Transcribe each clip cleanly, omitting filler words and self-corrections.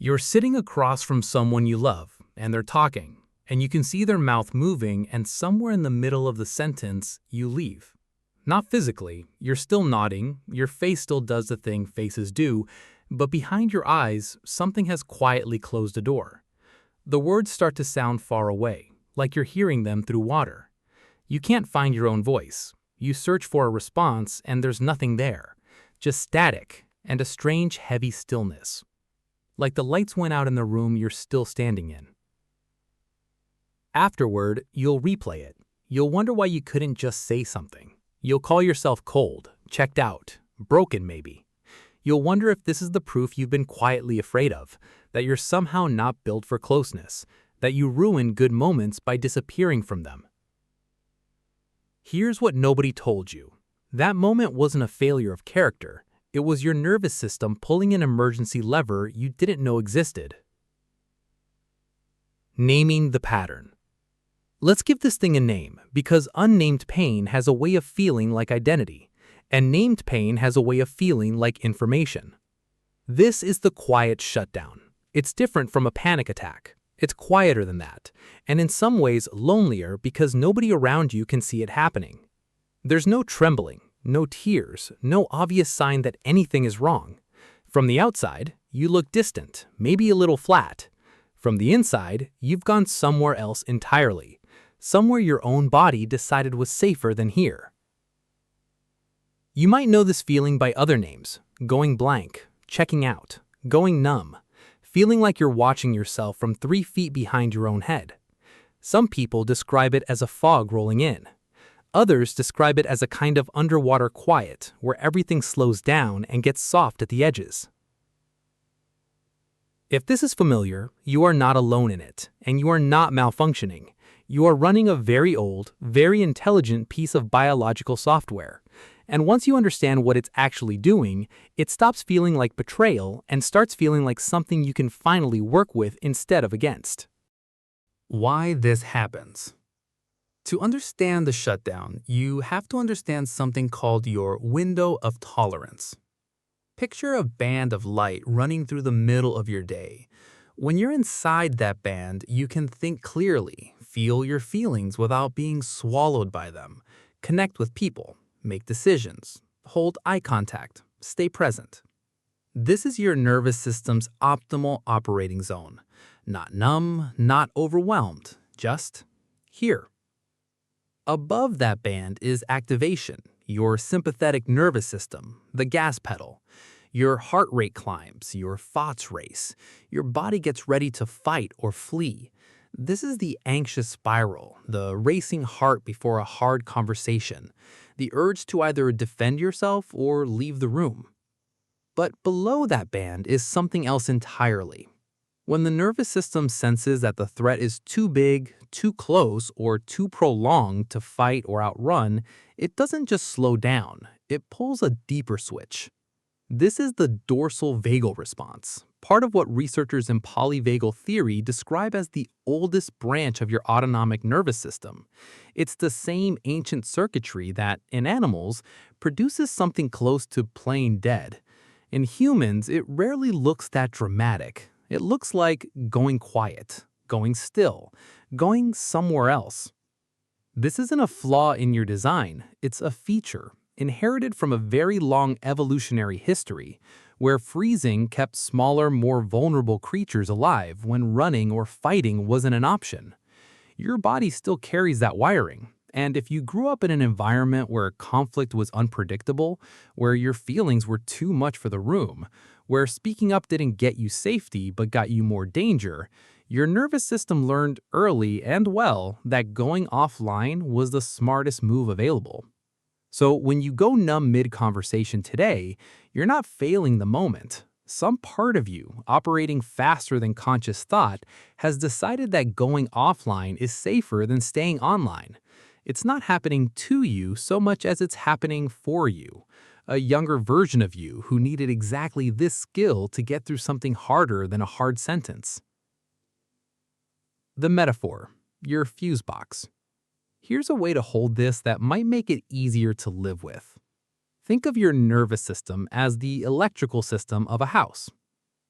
You're sitting across from someone you love, and they're talking, and you can see their mouth moving, and somewhere in the middle of the sentence, you leave. Not physically, you're still nodding, your face still does the thing faces do, but behind your eyes, something has quietly closed a door. The words start to sound far away, like you're hearing them through water. You can't find your own voice. You search for a response, and there's nothing there, just static and a strange, heavy stillness. Like the lights went out in the room you're still standing in. Afterward, you'll replay it. You'll wonder why you couldn't just say something. You'll call yourself cold, checked out, broken maybe. You'll wonder if this is the proof you've been quietly afraid of, that you're somehow not built for closeness, that you ruin good moments by disappearing from them. Here's what nobody told you. That moment wasn't a failure of character. It was your nervous system pulling an emergency lever you didn't know existed. Naming the pattern. Let's give this thing a name, because unnamed pain has a way of feeling like identity, and named pain has a way of feeling like information. This is the quiet shutdown. It's different from a panic attack. It's quieter than that, and in some ways lonelier because nobody around you can see it happening. There's no trembling, no tears, no obvious sign that anything is wrong. From the outside, you look distant, maybe a little flat. From the inside, you've gone somewhere else entirely, somewhere your own body decided was safer than here. You might know this feeling by other names: going blank, checking out, going numb, feeling like you're watching yourself from 3 feet behind your own head. Some people describe it as a fog rolling in. Others describe it as a kind of underwater quiet where everything slows down and gets soft at the edges. If this is familiar, you are not alone in it, and you are not malfunctioning. You are running a very old, very intelligent piece of biological software. And once you understand what it's actually doing, it stops feeling like betrayal and starts feeling like something you can finally work with instead of against. Why this happens. To understand the shutdown, you have to understand something called your window of tolerance. Picture a band of light running through the middle of your day. When you're inside that band, you can think clearly, feel your feelings without being swallowed by them, connect with people, make decisions, hold eye contact, stay present. This is your nervous system's optimal operating zone. Not numb, not overwhelmed, just here. Above that band is activation, your sympathetic nervous system, the gas pedal. Your heart rate climbs, your thoughts race, your body gets ready to fight or flee. This is the anxious spiral, the racing heart before a hard conversation, the urge to either defend yourself or leave the room. But below that band is something else entirely. When the nervous system senses that the threat is too big, too close, or too prolonged to fight or outrun, it doesn't just slow down, it pulls a deeper switch. This is the dorsal vagal response, part of what researchers in polyvagal theory describe as the oldest branch of your autonomic nervous system. It's the same ancient circuitry that, in animals, produces something close to plain dead. In humans, it rarely looks that dramatic. It looks like going quiet, going still, going somewhere else. This isn't a flaw in your design, it's a feature, inherited from a very long evolutionary history, where freezing kept smaller, more vulnerable creatures alive when running or fighting wasn't an option. Your body still carries that wiring, and if you grew up in an environment where conflict was unpredictable, where your feelings were too much for the room, where speaking up didn't get you safety but got you more danger, your nervous system learned early and well that going offline was the smartest move available. So when you go numb mid-conversation today, you're not failing the moment. Some part of you, operating faster than conscious thought, has decided that going offline is safer than staying online. It's not happening to you so much as it's happening for you. A younger version of you who needed exactly this skill to get through something harder than a hard sentence. The metaphor, your fuse box. Here's a way to hold this that might make it easier to live with. Think of your nervous system as the electrical system of a house.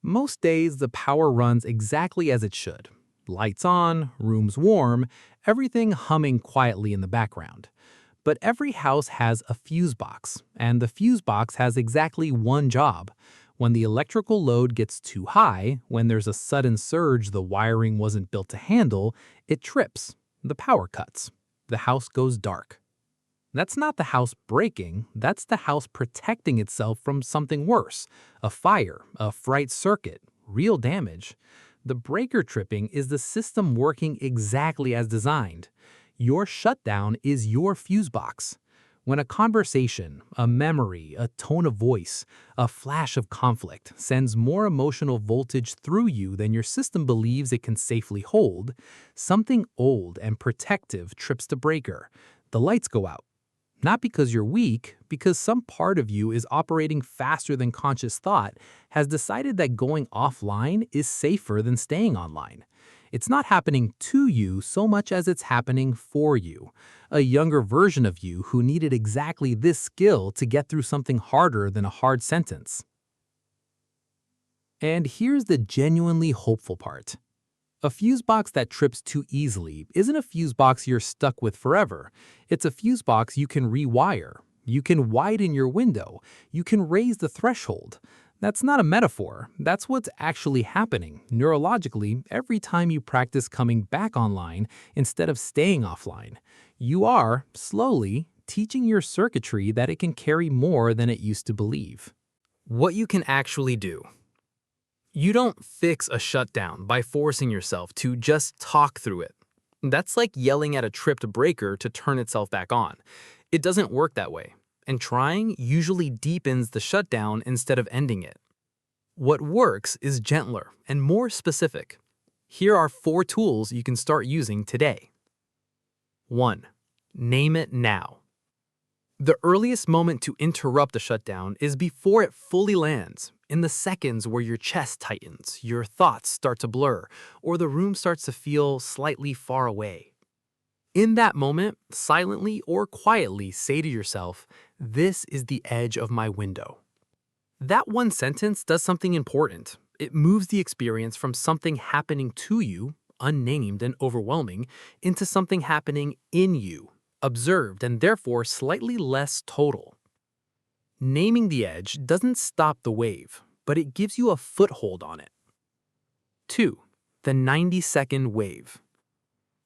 Most days, the power runs exactly as it should. Lights on, rooms warm, everything humming quietly in the background. But every house has a fuse box, and the fuse box has exactly one job. When the electrical load gets too high, when there's a sudden surge the wiring wasn't built to handle, it trips. The power cuts. The house goes dark. That's not the house breaking, that's the house protecting itself from something worse. A fire, a fright circuit, real damage. The breaker tripping is the system working exactly as designed. Your shutdown is your fuse box. When a conversation, a memory, a tone of voice, a flash of conflict sends more emotional voltage through you than your system believes it can safely hold, something old and protective trips the breaker. The lights go out. Not because you're weak, because some part of you is operating faster than conscious thought, has decided that going offline is safer than staying online. It's not happening to you so much as it's happening for you. A younger version of you who needed exactly this skill to get through something harder than a hard sentence. And here's the genuinely hopeful part. A fuse box that trips too easily isn't a fuse box you're stuck with forever. It's a fuse box you can rewire. You can widen your window. You can raise the threshold. That's not a metaphor. That's what's actually happening neurologically every time you practice coming back online instead of staying offline. You are, slowly, teaching your circuitry that it can carry more than it used to believe. What you can actually do. You don't fix a shutdown by forcing yourself to just talk through it. That's like yelling at a tripped breaker to turn itself back on. It doesn't work that way, and trying usually deepens the shutdown instead of ending it. What works is gentler and more specific. Here are 4 tools you can start using today. 1. Name it now. The earliest moment to interrupt the shutdown is before it fully lands, in the seconds where your chest tightens, your thoughts start to blur, or the room starts to feel slightly far away. In that moment, silently or quietly say to yourself, "This is the edge of my window." That one sentence does something important. It moves the experience from something happening to you, unnamed and overwhelming, into something happening in you, observed and therefore slightly less total. Naming the edge doesn't stop the wave, but it gives you a foothold on it. 2. The 90-second wave.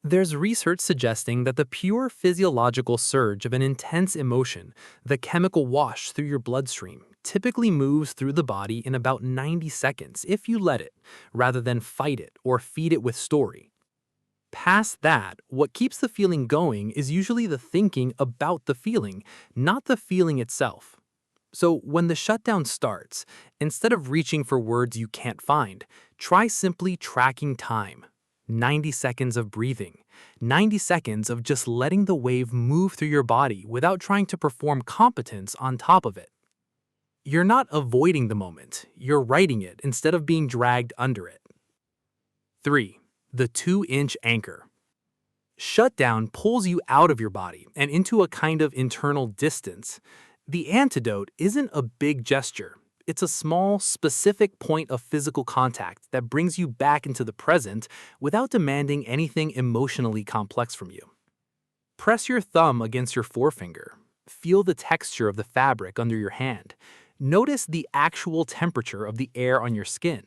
There's research suggesting that the pure physiological surge of an intense emotion, the chemical wash through your bloodstream, typically moves through the body in about 90 seconds if you let it, rather than fight it or feed it with story. Past that, what keeps the feeling going is usually the thinking about the feeling, not the feeling itself. So when the shutdown starts, instead of reaching for words you can't find, try simply tracking time. 90 seconds of breathing, 90 seconds of just letting the wave move through your body without trying to perform competence on top of it. You're not avoiding the moment, you're writing it instead of being dragged under it. 3. The 2-inch anchor. Shutdown pulls you out of your body and into a kind of internal distance. The antidote isn't a big gesture. It's a small, specific point of physical contact that brings you back into the present without demanding anything emotionally complex from you. Press your thumb against your forefinger. Feel the texture of the fabric under your hand. Notice the actual temperature of the air on your skin.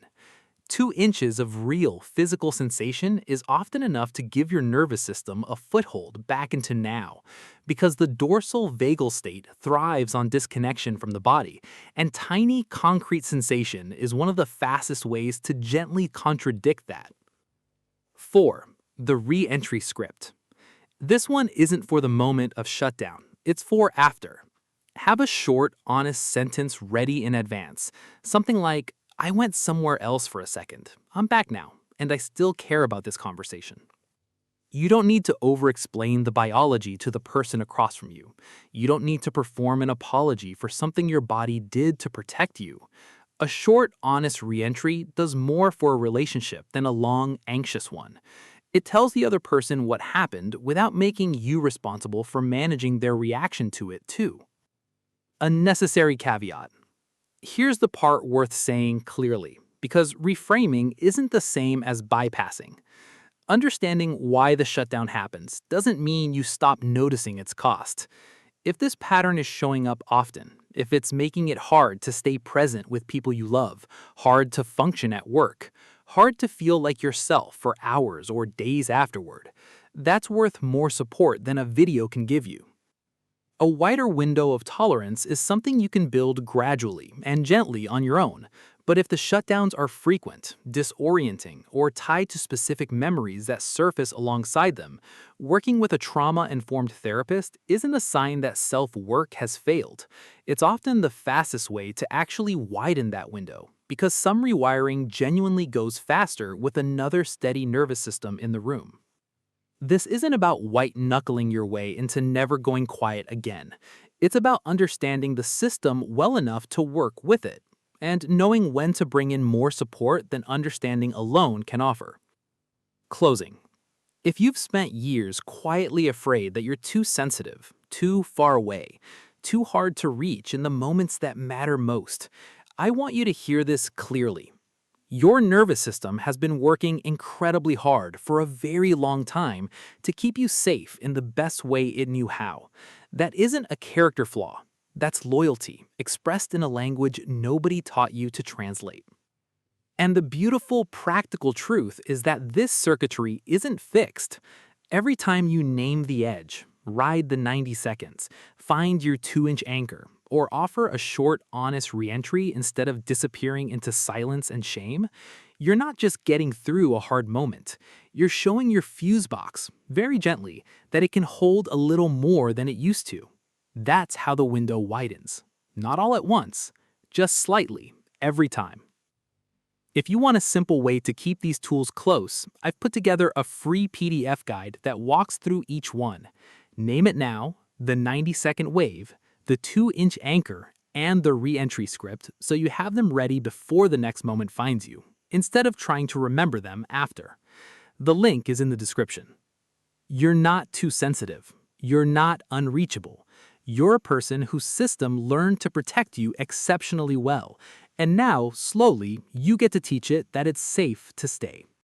2 inches of real physical sensation is often enough to give your nervous system a foothold back into now, because the dorsal vagal state thrives on disconnection from the body, and tiny concrete sensation is one of the fastest ways to gently contradict that. 4. The re-entry script. This one isn't for the moment of shutdown, it's for after. Have a short, honest sentence ready in advance, something like, "I went somewhere else for a second. I'm back now, and I still care about this conversation." You don't need to over-explain the biology to the person across from you. You don't need to perform an apology for something your body did to protect you. A short, honest re-entry does more for a relationship than a long, anxious one. It tells the other person what happened without making you responsible for managing their reaction to it, too. A necessary caveat. Here's the part worth saying clearly, because reframing isn't the same as bypassing. Understanding why the shutdown happens doesn't mean you stop noticing its cost. If this pattern is showing up often, if it's making it hard to stay present with people you love, hard to function at work, hard to feel like yourself for hours or days afterward, that's worth more support than a video can give you. A wider window of tolerance is something you can build gradually and gently on your own, but if the shutdowns are frequent, disorienting, or tied to specific memories that surface alongside them, working with a trauma-informed therapist isn't a sign that self-work has failed. It's often the fastest way to actually widen that window, because some rewiring genuinely goes faster with another steady nervous system in the room. This isn't about white-knuckling your way into never going quiet again. It's about understanding the system well enough to work with it, and knowing when to bring in more support than understanding alone can offer. Closing. If you've spent years quietly afraid that you're too sensitive, too far away, too hard to reach in the moments that matter most, I want you to hear this clearly. Your nervous system has been working incredibly hard for a very long time to keep you safe in the best way it knew how. That isn't a character flaw. That's loyalty, expressed in a language nobody taught you to translate. And the beautiful, practical truth is that this circuitry isn't fixed. Every time you name the edge, ride the 90 seconds, find your 2-inch anchor, or offer a short, honest reentry instead of disappearing into silence and shame, you're not just getting through a hard moment. You're showing your fuse box, very gently, that it can hold a little more than it used to. That's how the window widens. Not all at once, just slightly, every time. If you want a simple way to keep these tools close, I've put together a free PDF guide that walks through each one. Name it now, the 90-second wave, the 2-inch anchor, and the re-entry script so you have them ready before the next moment finds you, instead of trying to remember them after. The link is in the description. You're not too sensitive. You're not unreachable. You're a person whose system learned to protect you exceptionally well, and now, slowly, you get to teach it that it's safe to stay.